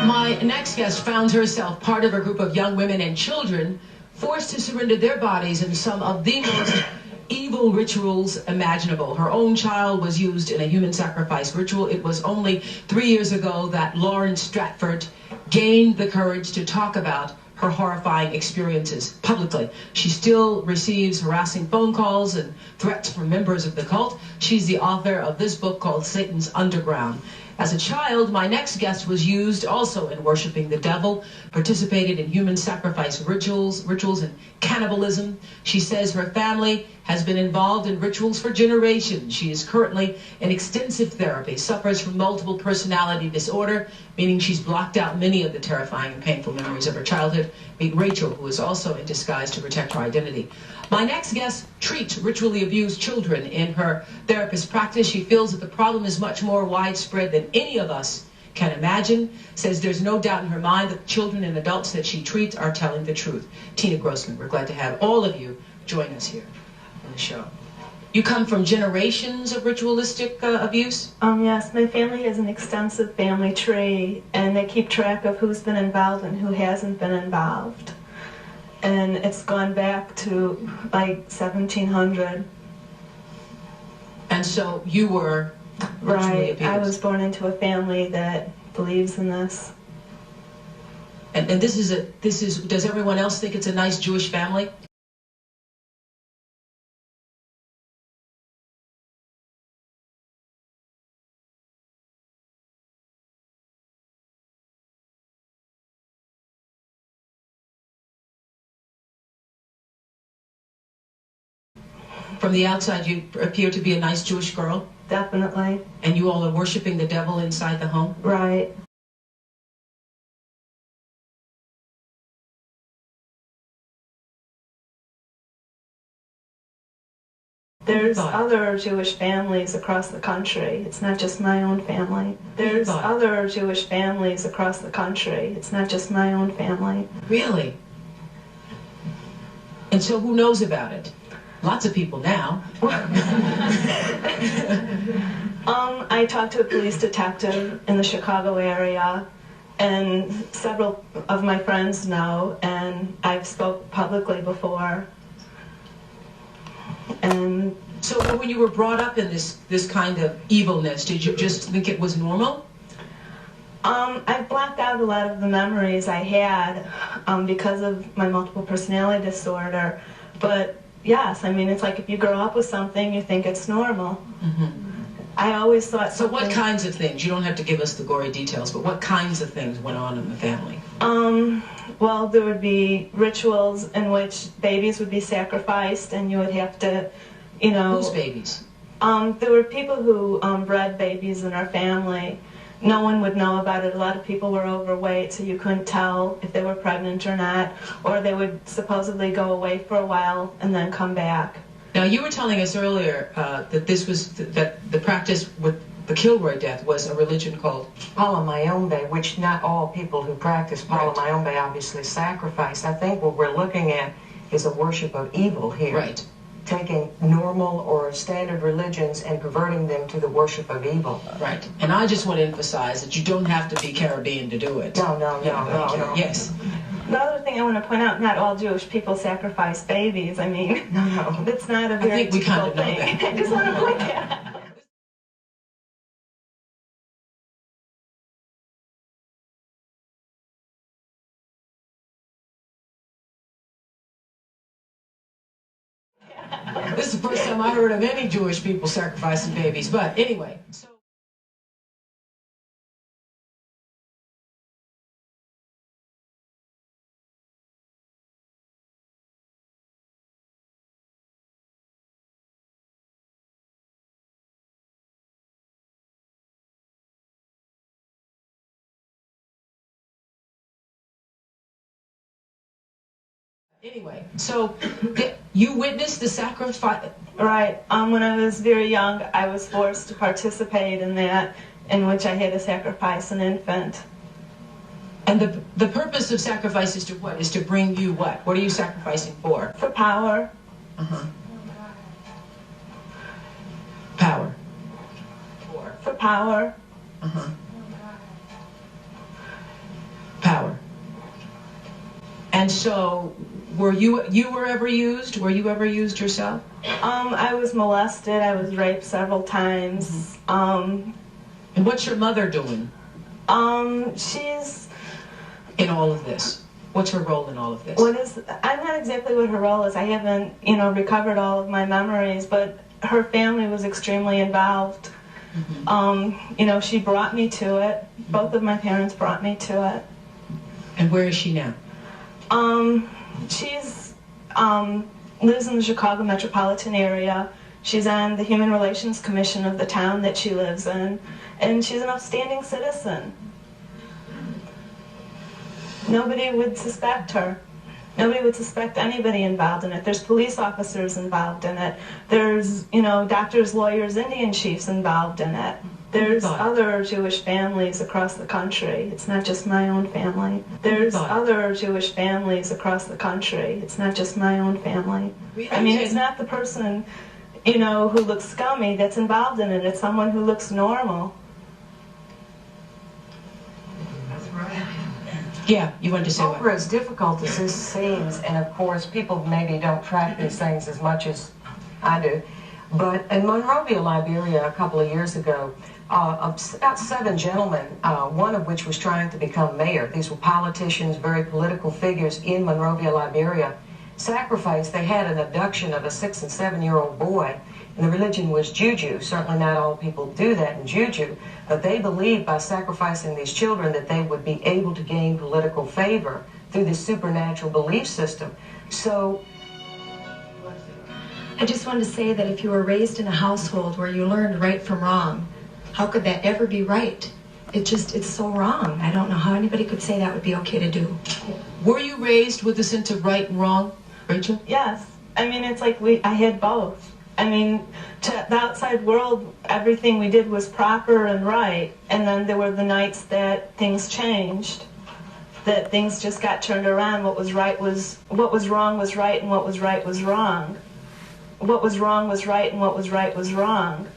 My next guest found herself part of a group of young women and children forced to surrender their bodies in some of the most evil rituals imaginable. Her own child was used in a human sacrifice ritual. It was only 3 years ago that Lauren Stratford gained the courage to talk about her horrifying experiences publicly. She still receives harassing phone calls and threats from members of the cult. She's the author of this book called Satan's Underground. As a child, my next guest was used also in worshiping the devil, participated in human sacrifice rituals and cannibalism. She says her family has been involved in rituals for generations. She is currently in extensive therapy, suffers from multiple personality disorder, meaning she's blocked out many of the terrifying and painful memories of her childhood. Meet Rachel, who is also in disguise to protect her identity. My next guest treats ritually abused children in her therapist practice. She feels that the problem is much more widespread than any of us can imagine. Says there's no doubt in her mind that the children and adults that she treats are telling the truth. Tina Grossman, we're glad to have all of you join us here on the show. You come from generations of ritualistic abuse? Yes, my family has an extensive family tree, and they keep track of who's been involved and who hasn't been involved. And it's gone back to like 1700. And so you were right. Abused. I was born into a family that believes in this. And this is does everyone else think it's a nice Jewish family? From the outside, you appear to be a nice Jewish girl. Definitely. And you all are worshiping the devil inside the home? Right. There's other Jewish families across the country. It's not just my own family. There's other Jewish families across the country. It's not just my own family. Really? And so who knows about it? Lots of people now. I talked to a police detective in the Chicago area, and several of my friends know, and I've spoke publicly before. And so when you were brought up in this kind of evilness, did you just think it was normal? I blacked out a lot of the memories I had because of my multiple personality disorder, but yes, I mean, it's like if you grow up with something, you think it's normal. Mm-hmm. I always thought so. What kinds of things? You don't have to give us the gory details, but what kinds of things went on in the family? Well, there would be rituals in which babies would be sacrificed, and you would have to, you know... Whose babies? There were people who bred babies in our family. No one would know about it. A lot of people were overweight, so you couldn't tell if they were pregnant or not, or they would supposedly go away for a while and then come back. Now, you were telling us earlier that that the practice with the Kilroy death was a religion called Palamayombe, which not all people who practice Palamayombe obviously sacrifice. I think what we're looking at is a worship of evil here. Right. Taking normal or standard religions and converting them to the worship of evil. Right. And I just want to emphasize that you don't have to be Caribbean to do it. No. Yes. The other thing I want to point out, not all Jewish people sacrifice babies. I mean, no. It's not a very typical thing. I just want to point that out. This is the first time I heard of any Jewish people sacrificing babies, but anyway. So anyway, so you witnessed the sacrifice? Right. When I was very young, I was forced to participate in that, in which I had to sacrifice an infant. And the purpose of sacrifice is to what? Is to bring you what? What are you sacrificing for? For power. Uh-huh. Power. For power. Uh-huh. And so, were you ever used? Were you ever used yourself? I was molested. I was raped several times. And what's your mother doing? She's in all of this. What's her role in all of this? I'm not exactly what her role is. I haven't, recovered all of my memories, but her family was extremely involved. She brought me to it. Both of my parents brought me to it. And where is she now? She's lives in the Chicago metropolitan area. She's on the Human Relations Commission of the town that she lives in, and she's an upstanding citizen. Nobody would suspect her. Nobody would suspect anybody involved in it. There's police officers involved in it. There's, doctors, lawyers, Indian chiefs involved in it. There's other Jewish families across the country. It's not just my own family. There's other Jewish families across the country. It's not just my own family. I mean, it's not the person, who looks scummy that's involved in it. It's someone who looks normal. That's right. Yeah, you wanted to say what? Oprah, as difficult as this seems, and of course people maybe don't track these things as much as I do, but in Monrovia, Liberia, a couple of years ago, about 7 gentlemen, one of which was trying to become mayor. These were politicians, very political figures in Monrovia, Liberia. Sacrificed, they had an abduction of a 6- and 7-year-old boy, and the religion was juju. Certainly not all people do that in juju, but they believed by sacrificing these children that they would be able to gain political favor through this supernatural belief system. So I just wanted to say that if you were raised in a household where you learned right from wrong, how could that ever be right? It's so wrong. I don't know how anybody could say that would be okay to do. Were you raised with a sense of right and wrong, Rachel? Yes. I mean, it's like I had both. I mean, to the outside world, everything we did was proper and right, and then there were the nights that things changed, that things just got turned around. What was wrong was right, and what was right was wrong. What was wrong was right, and what was right was wrong.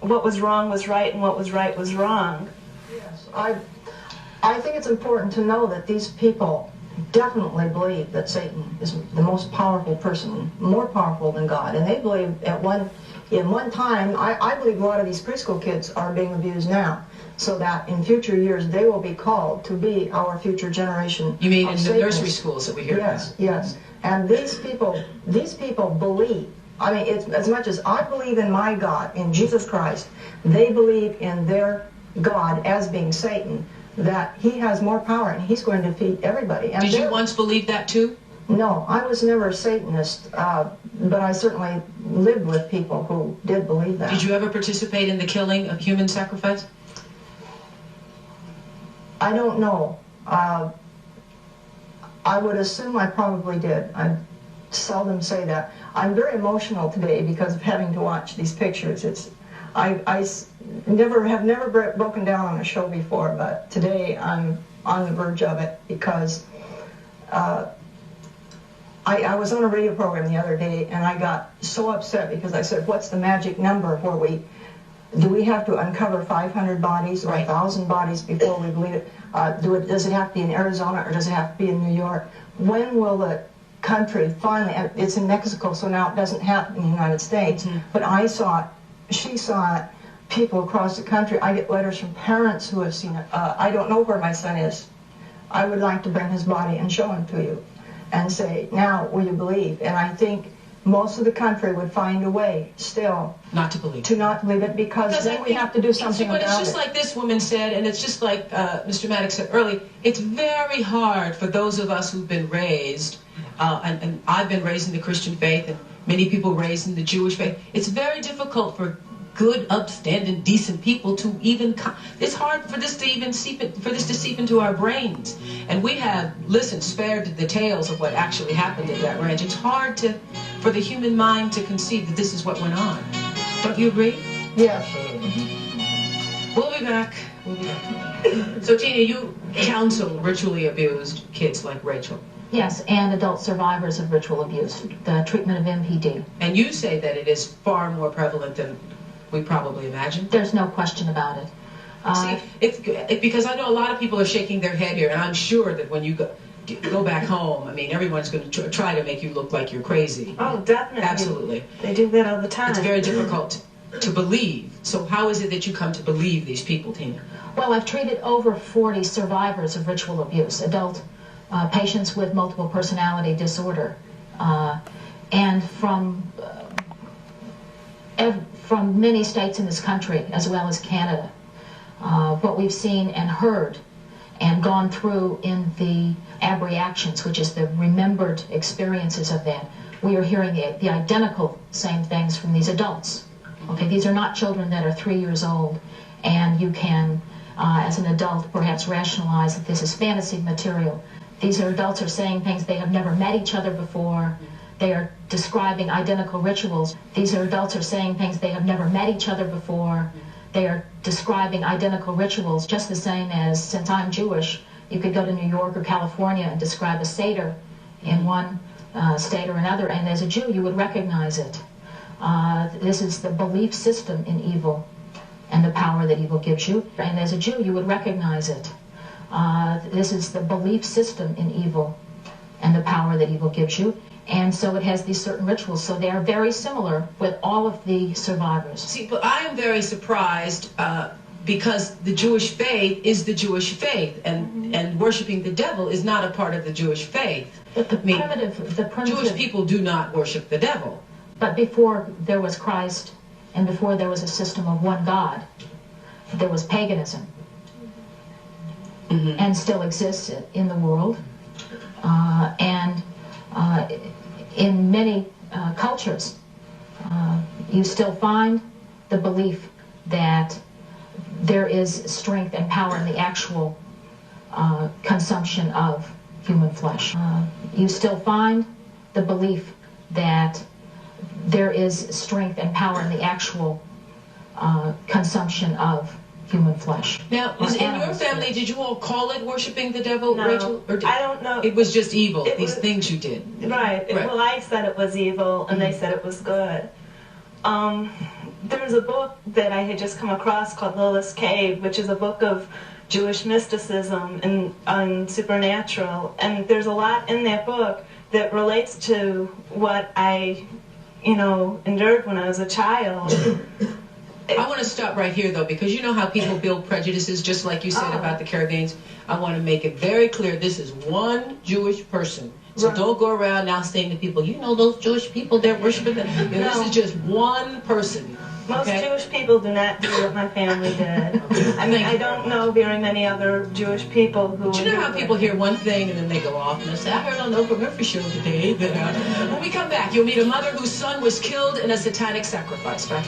What was wrong was right, and what was right was wrong. Yes, I think it's important to know that these people definitely believe that Satan is the most powerful person, more powerful than God. And they believe in one time, I believe a lot of these preschool kids are being abused now, so that in future years they will be called to be our future generation. You mean in the Satanists. nursery schools that we hear Yes, about? yes. And these people believe. I mean, it's as much as I believe in my God, in Jesus Christ, they believe in their God as being Satan, that he has more power and he's going to defeat everybody. And Did you once believe that too? No, I was never a Satanist, but I certainly lived with people who did believe that. Did you ever participate in the killing of human sacrifice? I don't know. I would assume I probably did. I seldom say that. I'm very emotional today because of having to watch these pictures. I have never broken down on a show before, but today I'm on the verge of it because I was on a radio program the other day and I got so upset because I said, what's the magic number where do we have to uncover 500 bodies or 1,000 bodies before we believe it? Does it have to be in Arizona or does it have to be in New York? When will the country finally, it's in Mexico, so now it doesn't happen in the United States, but I saw it, she saw it, people across the country. I get letters from parents who have seen it. I don't know where my son is. I would like to bring his body and show him to you and say, now will you believe? And I think most of the country would find a way still not to believe it because then we have to do something about it. But it's just like this woman said, and it's just like Mr. Maddox said earlier, it's very hard for those of us who've been raised, and I've been raised in the Christian faith, and many people raised in the Jewish faith. It's very difficult for good, upstanding, decent people to even. It's hard for this to even seep into our brains. And we have spared the tales of what actually happened at that ranch. It's hard for the human mind to conceive that this is what went on. Don't you agree? Yeah. We'll be back. So Tina, you counsel ritually abused kids like Rachel. Yes, and adult survivors of ritual abuse, the treatment of MPD. And you say that it is far more prevalent than we probably imagine. There's no question about it. See, because I know a lot of people are shaking their head here, and I'm sure that when you go, go back home, I mean, everyone's going to try to make you look like you're crazy. Oh, definitely. Absolutely. They do that all the time. It's very difficult to believe. So how is it that you come to believe these people, Tina? Well, I've treated over 40 survivors of ritual abuse, adult patients with multiple personality disorder, and from many states in this country, as well as Canada. What we've seen and heard and gone through in the abreactions, which is the remembered experiences of that, we are hearing the identical same things from these adults. Okay, these are not children that are 3 years old, and you can, as an adult, perhaps rationalize that this is fantasy material. These are adults are saying things they have never met each other before. They are describing identical rituals. These are adults are saying things they have never met each other before. They are describing identical rituals, just the same as, since I'm Jewish, you could go to New York or California and describe a Seder in one state or another, and as a Jew you would recognize it. This is the belief system in evil and the power that evil gives you, and as a Jew you would recognize it. This is the belief system in evil and the power that evil gives you. And so it has these certain rituals. So they are very similar with all of the survivors. See, but I am very surprised because the Jewish faith is the Jewish faith, and worshiping the devil is not a part of the Jewish faith. But the primitive Jewish people do not worship the devil. But before there was Christ, and before there was a system of one God, there was paganism, and still exists in the world, in many cultures, you still find the belief that there is strength and power in the actual consumption of human flesh. You still find the belief that there is strength and power in the actual consumption of human flesh. Now, in your family, did you all call it worshiping the devil, No, Rachel? Or I don't know. It was just evil, these was, things you did. Right. Well, I said it was evil, and they said it was good. There was a book that I had just come across called Lilith's Cave, which is a book of Jewish mysticism and supernatural. And there's a lot in that book that relates to what I, endured when I was a child. I want to stop right here, though, because you know how people build prejudices, just like you said about the caravans. I want to make it very clear, this is one Jewish person. So don't go around now saying to people, those Jewish people, they're worshiping them. This is just one person. Most Jewish people do not do what my family did. I mean, I don't know very many other Jewish people who... Do you know how people hear one thing and then they go off and they say, I heard on the Oprah Winfrey show today that... When we come back, you'll meet a mother whose son was killed in a satanic sacrifice. Right?